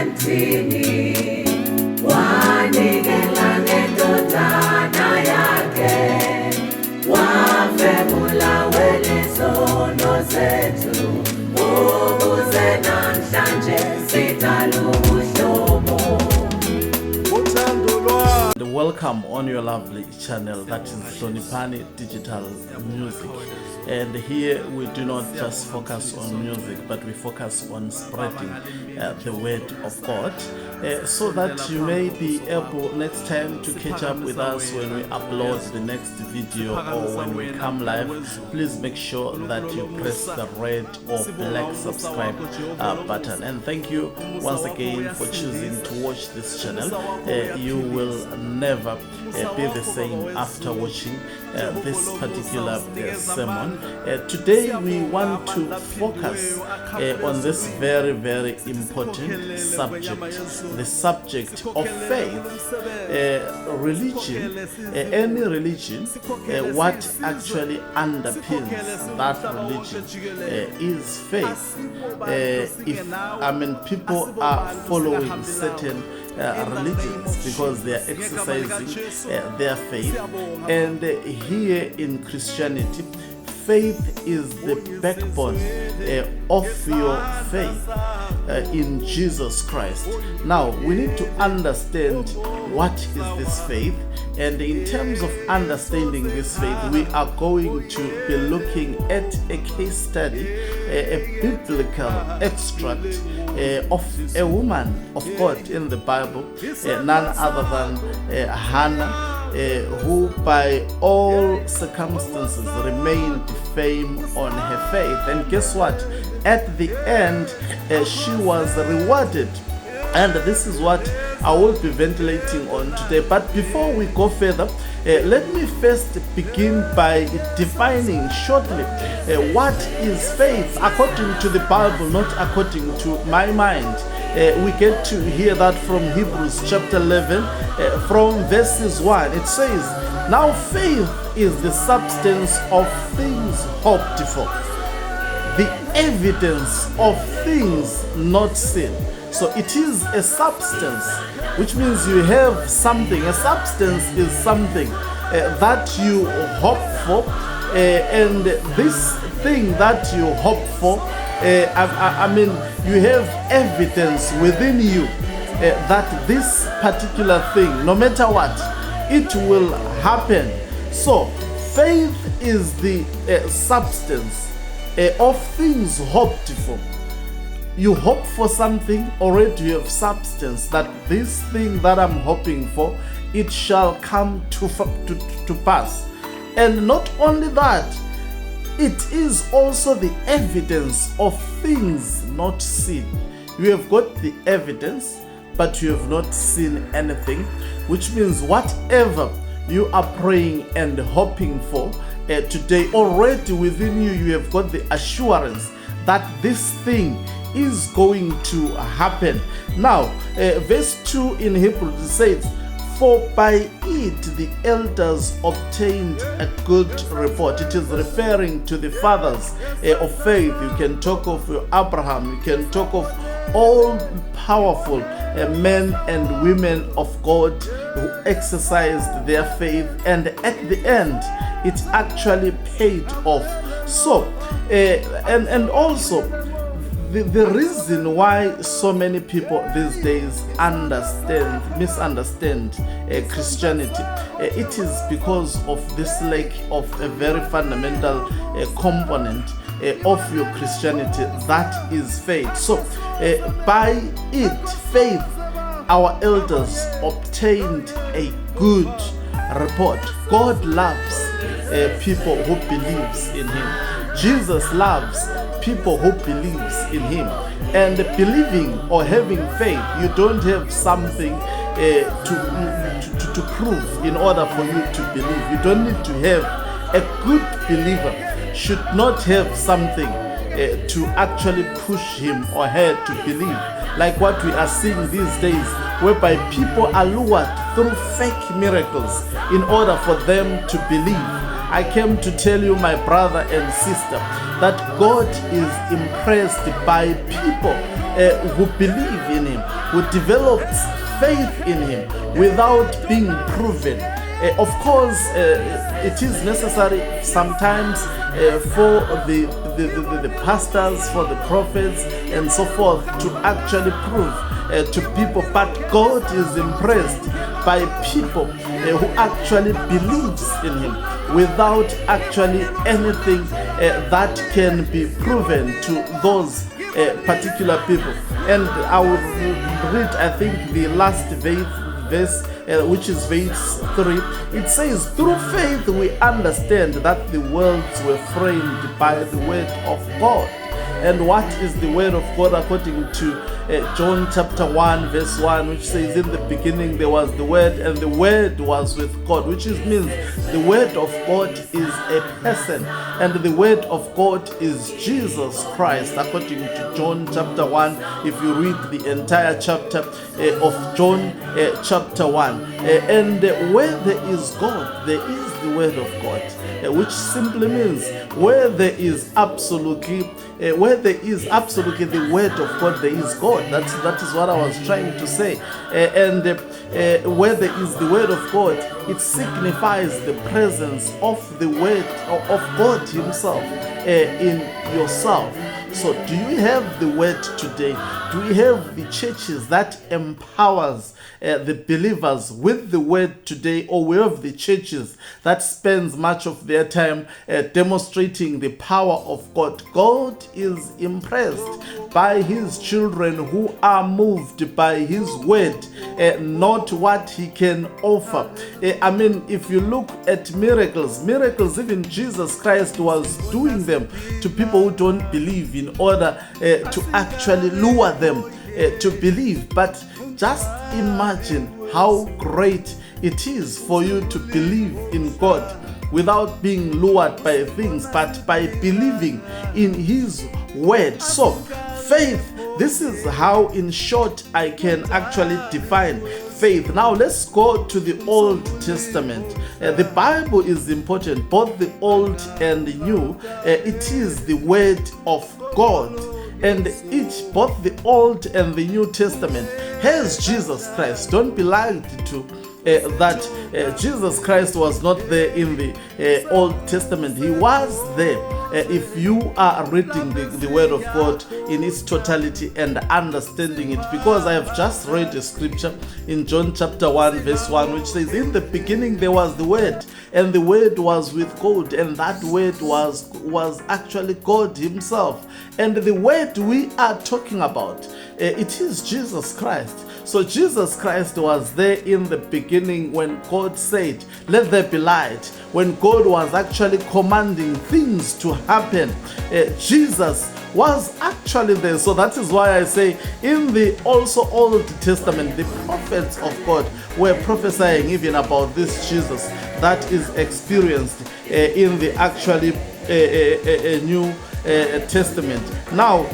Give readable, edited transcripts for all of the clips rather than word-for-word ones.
emthini wanikela ngendodana yakhe wafebula welesono zethu ukuze namhlanje sidale ubuhlobo. Welcome on your lovely channel, that is Hloniphani Digital Music. And here we do not just focus on music, but we focus on spreading the word of God, so that you may be able next time to catch up with us when we upload the next video or when we come live. Please make sure that you press the red or black subscribe button. And thank you once again for choosing to watch this channel. You will never be the same after watching this particular sermon. Today we want to focus on this very, very important subject, the subject of faith. Religion, any religion, what actually underpins that religion is faith. If people are following certain religions because they are exercising their faith, and here in Christianity, faith is the backbone of your faith in Jesus Christ. Now we need to understand what is this faith, and in terms of understanding this faith, we are going to be looking at a case study, a biblical extract of a woman of God in the Bible, none other than Hannah, who by all circumstances remained firm on her faith. And guess what? At the end, she was rewarded. And this is what I will be ventilating on today. But before we go further, let me first begin by defining shortly what is faith according to the Bible, not according to my mind. We get to hear that from Hebrews chapter 11, from verses 1. It says, "Now faith is the substance of things hoped for, the evidence of things not seen." So it is a substance, which means you have something. A substance is something that you hope for, and this thing that you hope for, you have evidence within you that this particular thing, no matter what, it will happen. So faith is the substance of things hoped for. You hope for something, already you have substance that this thing that I'm hoping for, it shall come to pass. And not only that, it is also the evidence of things not seen. You have got the evidence, but you have not seen anything, which means whatever you are praying and hoping for today, already within you, you have got the assurance that this thing is going to happen. Now, verse 2 in Hebrews says, "For by it the elders obtained a good report." It is referring to the fathers of faith. You can talk of Abraham, you can talk of all powerful men and women of God who exercised their faith, and at the end it actually paid off. So and also the reason why so many people these days misunderstand Christianity, it is because of this lack of a very fundamental component of your Christianity, that is faith. So by it, faith, our elders obtained a good report. God loves people who believes in Him. Jesus loves people who believes in Him. And believing or having faith, you don't have something to prove in order for you to believe. You don't need to have. A good believer should not have something to actually push him or her to believe, like what we are seeing these days, whereby people are lured through fake miracles in order for them to believe. I came to tell you, my brother and sister, that God is impressed by people who believe in him, who develops faith in him without being proven. Of course, it is necessary sometimes for the pastors, for the prophets, and so forth to actually prove to people, but God is impressed by people who actually believes in him without actually anything that can be proven to those particular people. And I will read, I think, the last verse, which is verse 3. It says, through faith we understand that the worlds were framed by the word of God. And what is the word of God according to John chapter 1 verse 1, which says, in the beginning there was the word, and the word was with God, which means the word of God is a person, and the word of God is Jesus Christ, according to John chapter 1. If you read the entire chapter of John chapter 1, and where there is God, there is the word of God, which simply means where there is absolutely the word of God, there is God. That is what I was trying to say. And where there is the word of God, it signifies the presence of the word of God himself in yourself. So do you have the word today? Do we have the churches that empowers the believers with the word today, or we have the churches that spends much of their time demonstrating the power of God? God is impressed by his children who are moved by his word, not what he can offer. I mean, if you look at miracles, even Jesus Christ was doing them to people who don't believe in order to actually lure them to believe. But just imagine how great it is for you to believe in God without being lured by things, but by believing in his word. So faith, this is how in short I can actually define faith. Now let's go to the Old Testament. The Bible is important, both the Old and the New. It is the word of God, and both the Old and the New Testament has Jesus Christ. Don't be lied to that Jesus Christ was not there in the Old Testament. He was there. If you are reading the word of God in its totality and understanding it, because I have just read a scripture in John chapter 1 verse 1, which says, in the beginning there was the word, and the word was with God, and that word was actually God himself. And the word we are talking about, it is Jesus Christ. So Jesus Christ was there in the beginning when God said, let there be light. When God was actually commanding things to happen, Jesus was actually there. So that is why I say in the also Old Testament, the prophets of God were prophesying even about this Jesus that is experienced in the actually New Testament. Now,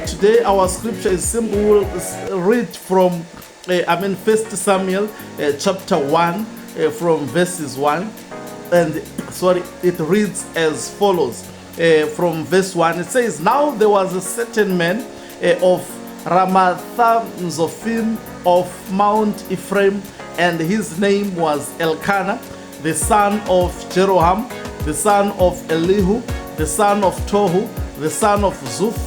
today our scripture is simple. We'll read from 1 Samuel chapter 1 from verses 1, and it reads as follows. From verse 1, it says, now there was a certain man of Ramathazophim of Mount Ephraim, and his name was Elkanah, the son of Jeroham, the son of Elihu, the son of Tohu, the son of Zuph,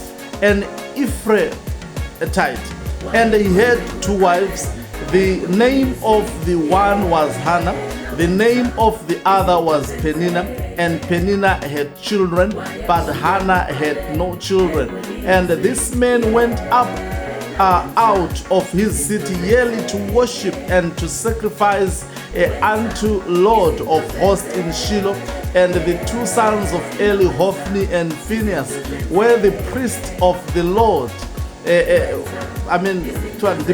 an Ephraimite. And he had two wives. The name of the one was Hannah, the name of the other was Peninnah. And Peninnah had children, but Hannah had no children. And this man went up out of his city yearly to worship and to sacrifice unto Lord of hosts in Shiloh. And the two sons of Eli, Hophni and Phinehas, were the priests of the Lord. The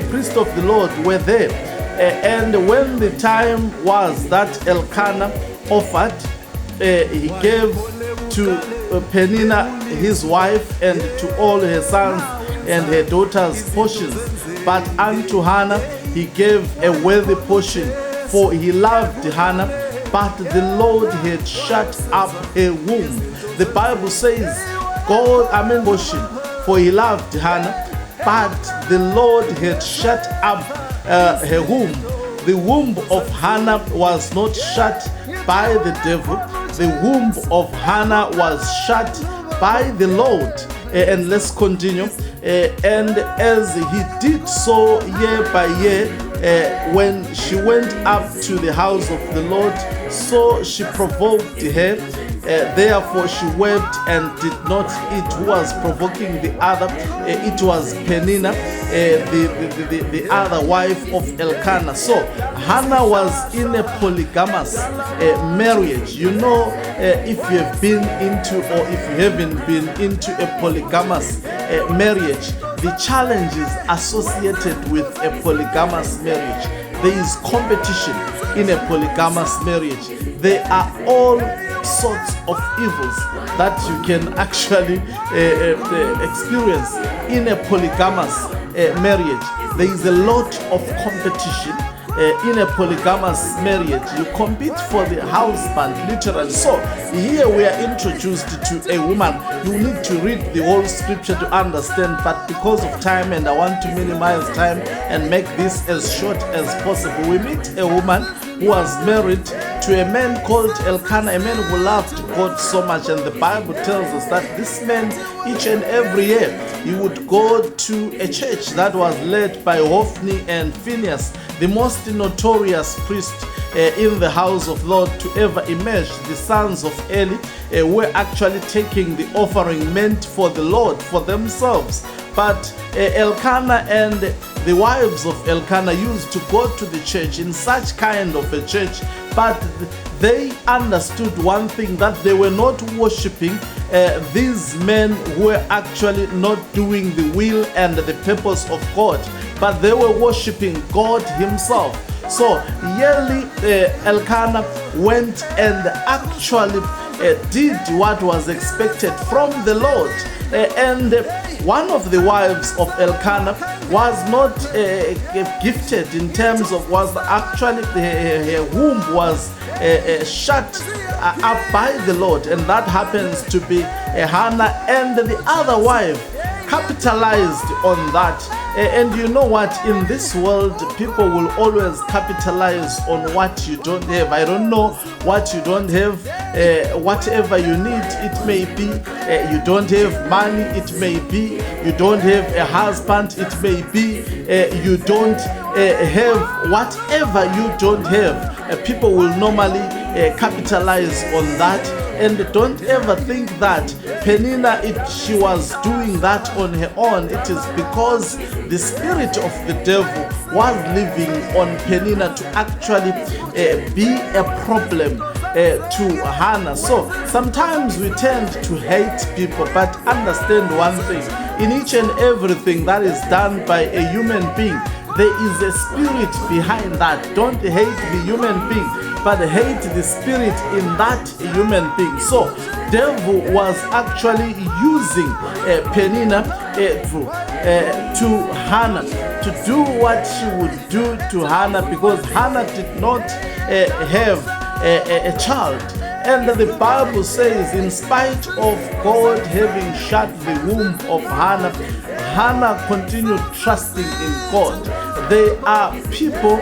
priests of the Lord were there. And when the time was that Elkanah offered, he gave to Peninnah his wife and to all her sons and her daughters portions. But unto Hannah he gave a worthy portion, for he loved Hannah, but the Lord had shut up her womb. The Bible says, for he loved Hannah, but the Lord had shut up her womb. The womb of Hannah was not shut by the devil. The womb of Hannah was shut by the Lord. And let's continue. And as he did so year by year, when she went up to the house of the Lord, so she provoked her. Therefore she wept and did not eat. Who was provoking the other? It was Peninnah, the other wife of Elkanah. So Hannah was in a polygamous marriage. You know, if you have been into, or if you haven't been into a polygamous marriage, the challenges associated with a polygamous marriage. There is competition in a polygamous marriage. There are all sorts of evils that you can actually experience in a polygamous marriage. There is a lot of competition in a polygamous marriage. You compete for the husband, literally. So here we are introduced to a woman. You need to read the whole scripture to understand, but because of time, and I want to minimize time and make this as short as possible, we meet a woman who was married to a man called Elkanah, a man who loved God so much. And the Bible tells us that this man, each and every year, he would go to a church that was led by Hloniphani and Phinehas, the most notorious priest in the house of Lord to ever emerge. The sons of Eli were actually taking the offering meant for the Lord for themselves. But Elkanah and the wives of Elkanah used to go to the church in such kind of a church, but they understood one thing, that they were not worshiping these men who were actually not doing the will and the purpose of God, but they were worshiping God himself. So yearly Elkanah went and actually did what was expected from the Lord. And one of the wives of Elkanah was not gifted in terms of, was actually her womb was shut up by the Lord, and that happens to be Hannah, and the other wife capitalized on that. And you know what, in this world people will always capitalize on what you don't have. I don't know what you don't have. Whatever you need, it may be you don't have money, it may be you don't have a husband, it may be you don't have whatever you don't have. People will normally capitalize on that. And don't ever think that Peninnah, she was doing that on her own. It is because the spirit of the devil was living on Peninnah to actually be a problem to Hannah. So sometimes we tend to hate people, but understand one thing: in each and everything that is done by a human being, there is a spirit behind that. Don't hate the human being, but hate the spirit in that human being. So devil was actually using Peninnah to Hannah, to do what she would do to Hannah, because Hannah did not have a child. And the Bible says, in spite of God having shut the womb of Hannah, Hannah continued trusting in God. There are people,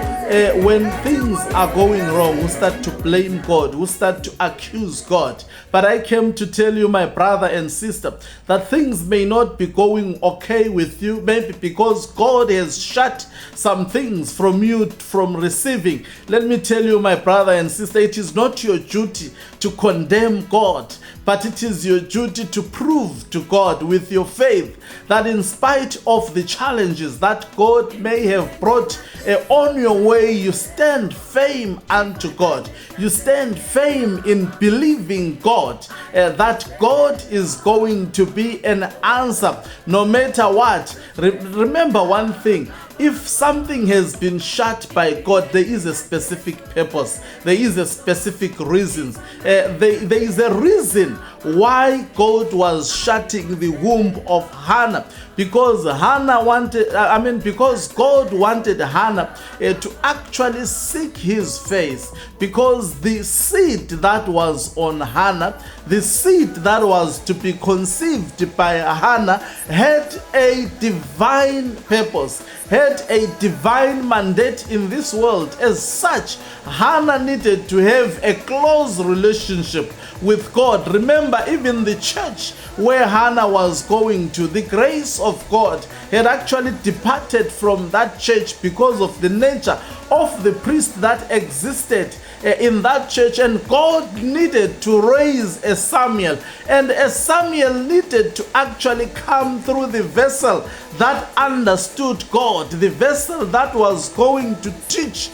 when things are going wrong, who start to blame God, who start to accuse God. But I came to tell you, my brother and sister, that things may not be going okay with you, maybe because God has shut some things from you from receiving. Let me tell you, my brother and sister, it is not your duty to condemn God, but it is your duty to prove to God with your faith that in spite of the challenges that God may have brought on your way, you stand firm unto God. You stand firm in believing God, that God is going to be an answer no matter what. Remember one thing, if something has been shut by God, there is a specific purpose. There is a specific reason. There is a reason why God was shutting the womb of Hannah. Because because God wanted Hannah to actually seek his face. Because the seed that was on Hannah, the seed that was to be conceived by Hannah, had a divine purpose, had a divine mandate in this world. As such, Hannah needed to have a close relationship with God. Remember, even the church where Hannah was going to, the grace of God had actually departed from that church because of the nature of the priest that existed in that church, and God needed to raise a Samuel, and a Samuel needed to actually come through the vessel that understood God, the vessel that was going to teach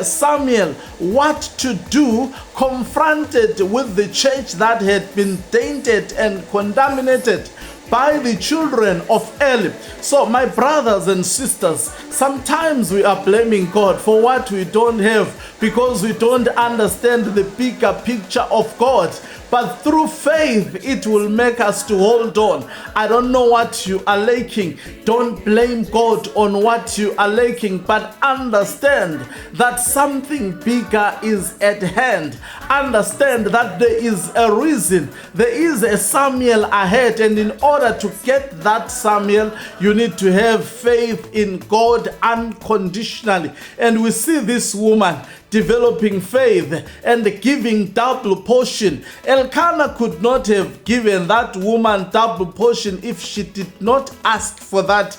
Samuel what to do, confronted with the church that had been tainted and contaminated by the children of Eli. So my brothers and sisters, sometimes we are blaming God for what we don't have because we don't understand the bigger picture of God. But through faith, it will make us to hold on. I don't know what you are lacking. Don't blame God on what you are lacking, but understand that something bigger is at hand. Understand that there is a reason. There is a Samuel ahead, and in order to get that Samuel, you need to have faith in God unconditionally. And we see this woman developing faith and giving double portion. Elkanah could not have given that woman double portion if she did not ask for that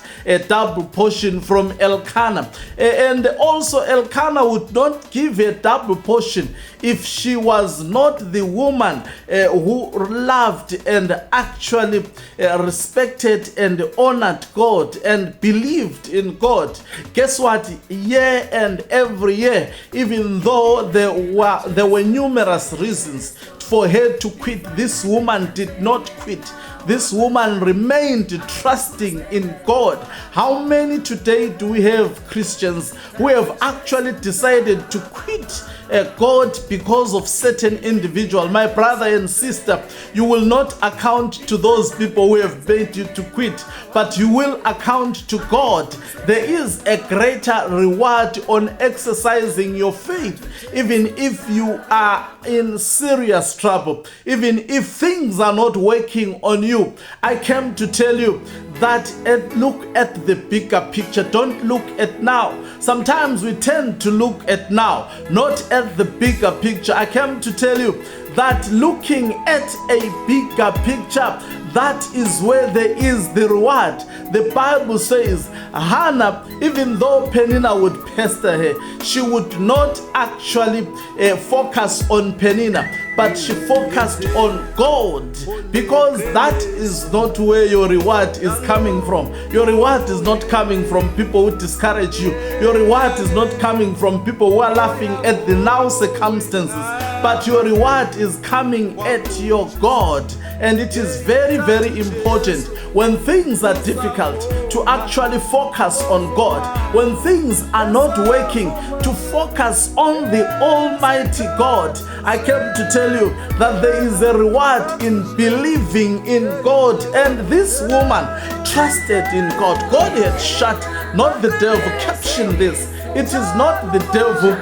double portion from Elkanah. And also Elkanah would not give a double portion if she was not the woman who loved and actually respected and honored God and believed in God. Guess what? Year and every year, even though there were numerous reasons for her to quit, this woman did not quit. This woman remained trusting in God. How many today do we have Christians who have actually decided to quit God because of certain individual? My brother and sister, you will not account to those people who have made you to quit, but you will account to God. There is a greater reward on exercising your faith, even if you are in serious trouble, even if things are not working on you. I came to tell you that look at the bigger picture. Don't look at now. Sometimes we tend to look at now, not at the bigger picture. I came to tell you that looking at a bigger picture, that is where there is the reward. The Bible says Hannah, even though Peninnah would pester her, she would not actually focus on Peninnah, but she focused on God, because that is not where your reward is coming from. Your reward is not coming from people who discourage you. Your reward is not coming from people who are laughing at the now circumstances, but your reward is coming at your God. And it is very, very important when things are difficult to actually focus on God. When things are not working, to focus on the Almighty God. I came to tell you that there is a reward in believing in God. And this woman trusted in God. God had shut, not the devil. Caption this. It is not the devil.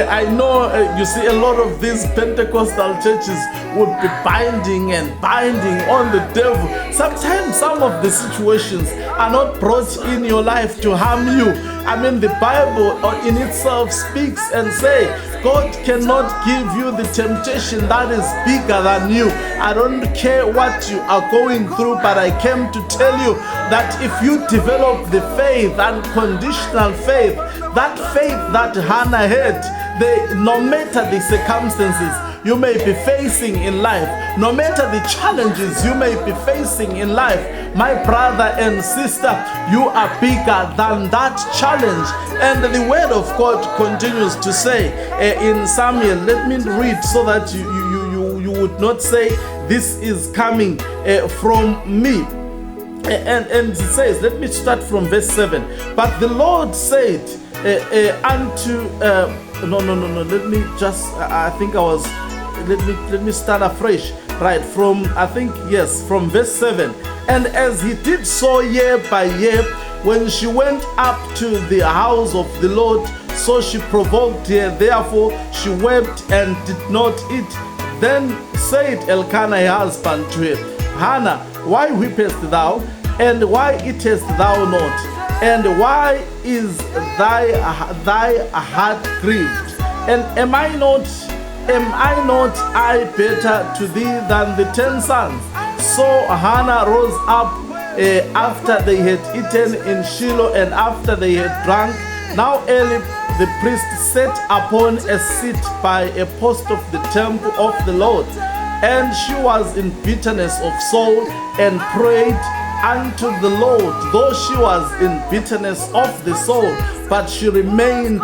I know you see a lot of these Pentecostal churches would be binding on the devil. Sometimes some of the situations are not brought in your life to harm you. I mean, the Bible in itself speaks and say, God cannot give you the temptation that is bigger than you. I don't care what you are going through, but I came to tell you that if you develop the faith, unconditional faith, that faith that Hannah had, no matter the circumstances you may be facing in life, no matter the challenges you may be facing in life, my brother and sister, you are bigger than that challenge. And the word of God continues to say in Samuel, let me read so that you would not say this is coming from me. and it says, let me start from verse 7. But the Lord said unto let me just let me start afresh, right from, I think, yes, from verse 7. And as he did so year by year, when she went up to the house of the Lord, so she provoked her, therefore she wept and did not eat. Then said Elkanah her husband to her, Hannah, why weepest thou? And why eatest thou not? And why is thy heart grieved? And am I not I better to thee than the 10 sons? So Hannah rose up after they had eaten in Shiloh, and after they had drunk. Now Eli the priest sat upon a seat by a post of the temple of the Lord, and she was in bitterness of soul and prayed unto the Lord, though she was in bitterness of the soul, but she remained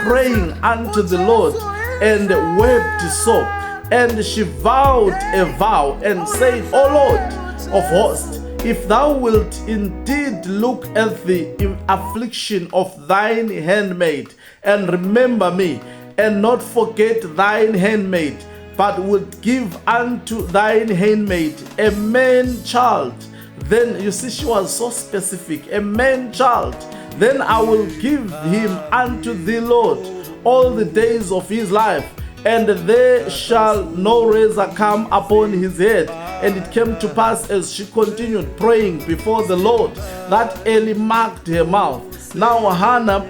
praying unto the Lord and wept so. And she vowed a vow and said, O Lord of hosts, if thou wilt indeed look at the affliction of thine handmaid, and remember me, and not forget thine handmaid, but wilt give unto thine handmaid a man child, then, you see, she was so specific, a man child, then I will give him unto the Lord all the days of his life, and there shall no razor come upon his head. And it came to pass, as she continued praying before the Lord, that Eli marked her mouth. Now Hannah,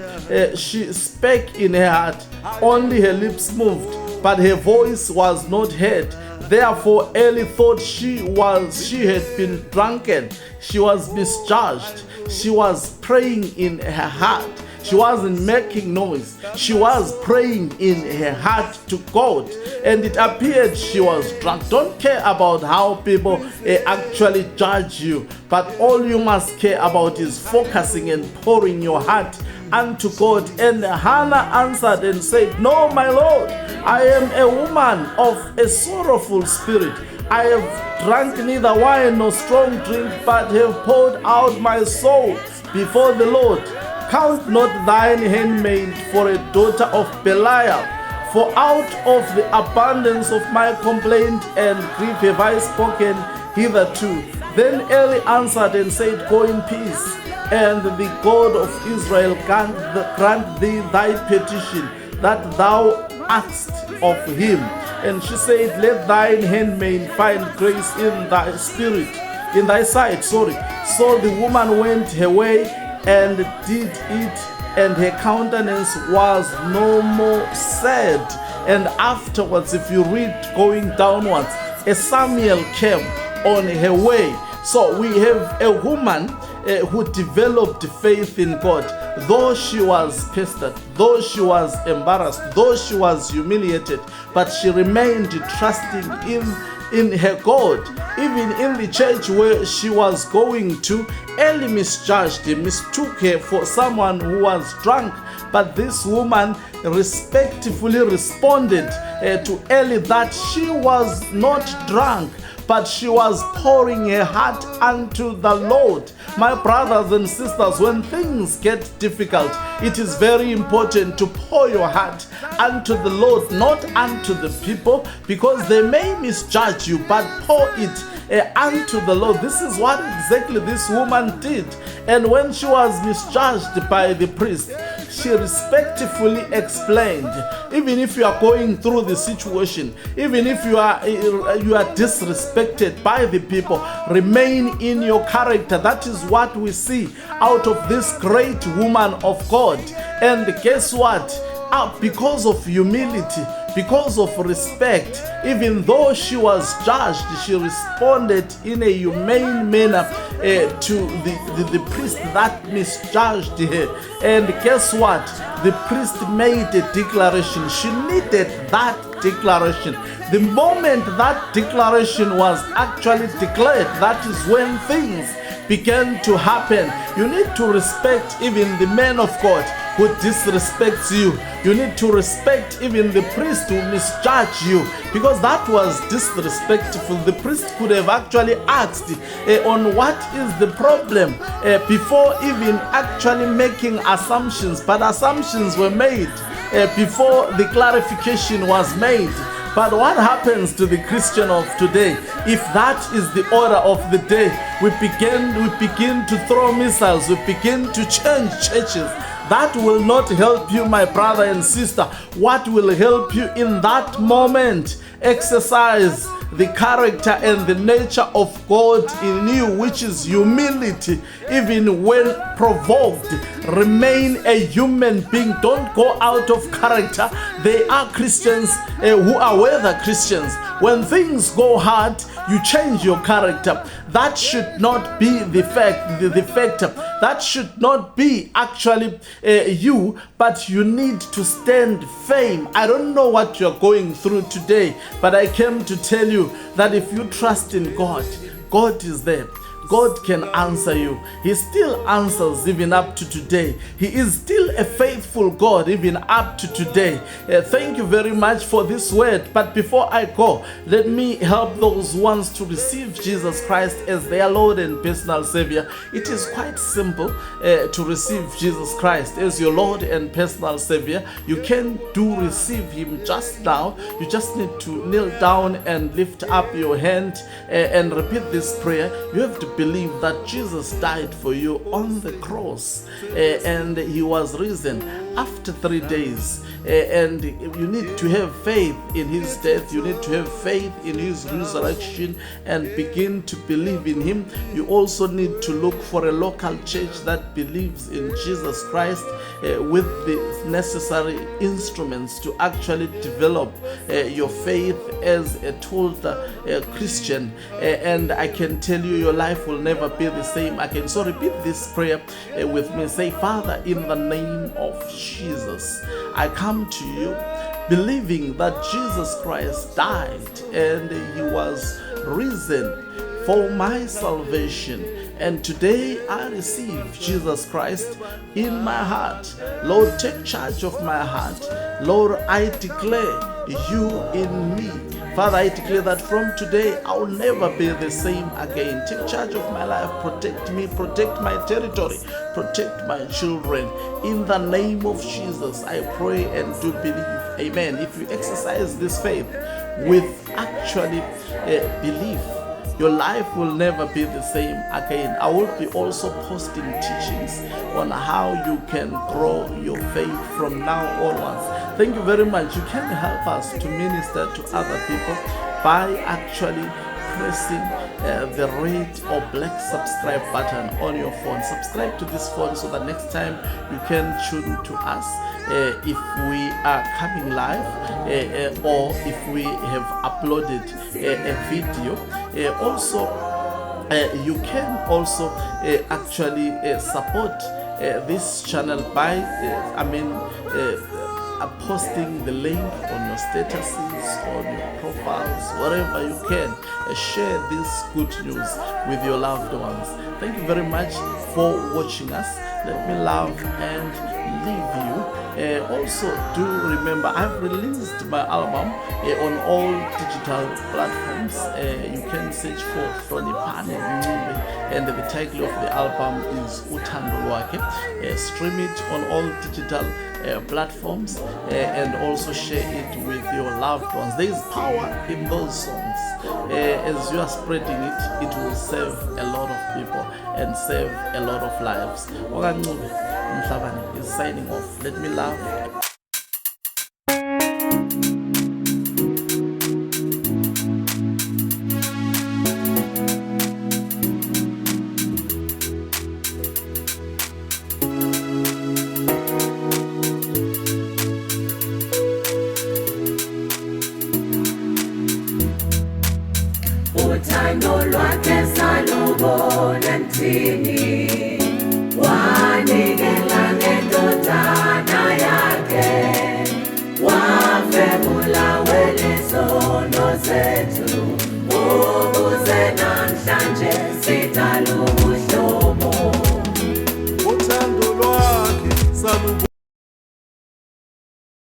she spake in her heart, only her lips moved, but her voice was not heard. Therefore Eli thought she had been drunken, she was misjudged, she was praying in her heart. She wasn't making noise. She was praying in her heart to God, and it appeared she was drunk. Don't care about how people actually judge you, but all you must care about is focusing and pouring your heart unto God. And Hannah answered and said, No, my Lord, I am a woman of a sorrowful spirit. I have drunk neither wine nor strong drink, but have poured out my soul before the Lord. Count not thine handmaid for a daughter of Belial, for out of the abundance of my complaint and grief have I spoken hitherto. Then Eli answered and said, Go in peace, and the God of Israel grant thee thy petition that thou askest of him. And she said, Let thine handmaid find grace in thy spirit, in thy sight. So the woman went her way and did eat, and her countenance was no more sad. And afterwards, if you read going downwards, a Samuel came on her way. So we have a woman who developed faith in God, though she was pestered, though she was embarrassed, though she was humiliated, but she remained trusting in her God. Even in the church where she was going to, Eli misjudged her, mistook her for someone who was drunk. But this woman respectfully responded to Eli that she was not drunk, but she was pouring her heart unto the Lord. My brothers and sisters, when things get difficult, it is very important to pour your heart unto the Lord, not unto the people, because they may misjudge you, but pour it unto the Lord. This is what exactly this woman did. And when she was misjudged by the priest, she respectfully explained, even if you are going through the situation, even if you are disrespected by the people, remain in your character. That is what we see out of this great woman of God. And guess what? Because of humility, because of respect, even though she was judged, she responded in a humane manner to the priest that misjudged her. And guess what? The priest made a declaration. She needed that declaration. The moment that declaration was actually declared, that is when things began to happen. You need to respect even the man of God who disrespects you. You need to respect even the priest who misjudge you, because that was disrespectful. The priest could have actually asked on what is the problem before even actually making assumptions, but assumptions were made before the clarification was made. But what happens to the Christian of today? If that is the order of the day, we begin to throw missiles, we begin to change churches. That will not help you, my brother and sister. What will help you in that moment? Exercise the character and the nature of God in you, which is humility. Even when provoked, remain a human being. Don't go out of character. There are Christians who are weather Christians. When things go hard, you change your character. That should not be the factor. That should not be actually you, but you need to stand firm. I don't know what you're going through today, but I came to tell you that if you trust in God, God is there. God can answer you. He still answers even up to today. He is still a faithful God even up to today. Thank you very much for this word. But before I go, let me help those ones to receive Jesus Christ as their Lord and personal Savior. It is quite simple to receive Jesus Christ as your Lord and personal Savior. You can receive Him just now. You just need to kneel down and lift up your hand and repeat this prayer. You have to believe that Jesus died for you on the cross and He was risen after 3 days, and you need to have faith in His death. You need to have faith in His resurrection and begin to believe in Him. You also need to look for a local church that believes in Jesus Christ with the necessary instruments to actually develop your faith as a total Christian, and I can tell you your life will never be the same again. So repeat this prayer with me. Say, Father, in the name of Jesus, I come to you believing that Jesus Christ died and He was risen for my salvation. And today I receive Jesus Christ in my heart. Lord, take charge of my heart. Lord, I declare you in me. Father, I declare that from today I will never be the same again. Take charge of my life. Protect me. Protect my territory. Protect my children. In the name of Jesus, I pray and do believe. Amen. If you exercise this faith with actually belief, your life will never be the same again. I will be also posting teachings on how you can grow your faith from now onwards. Thank you very much. You can help us to minister to other people by actually pressing the red or black subscribe button on your phone. Subscribe to this phone so that next time you can tune to us if we are coming live or if we have uploaded a video. Also, you can also actually support this channel by posting the link on your statuses, on your profiles, wherever you can. Share this good news with your loved ones. Thank you very much for watching us. Let me love and leave you. Also, do remember I've released my album on all digital platforms. You can search for Hloniphani Ncube, and the title of the album is Uthando Lwakhe. Stream it on all digital platforms and also share it with your loved ones. There is power in those songs. As you are spreading it, it will save a lot of people and save a lot of lives. Hloniphani is signing off. Let me love. Uthando lwakhe salubona nthini.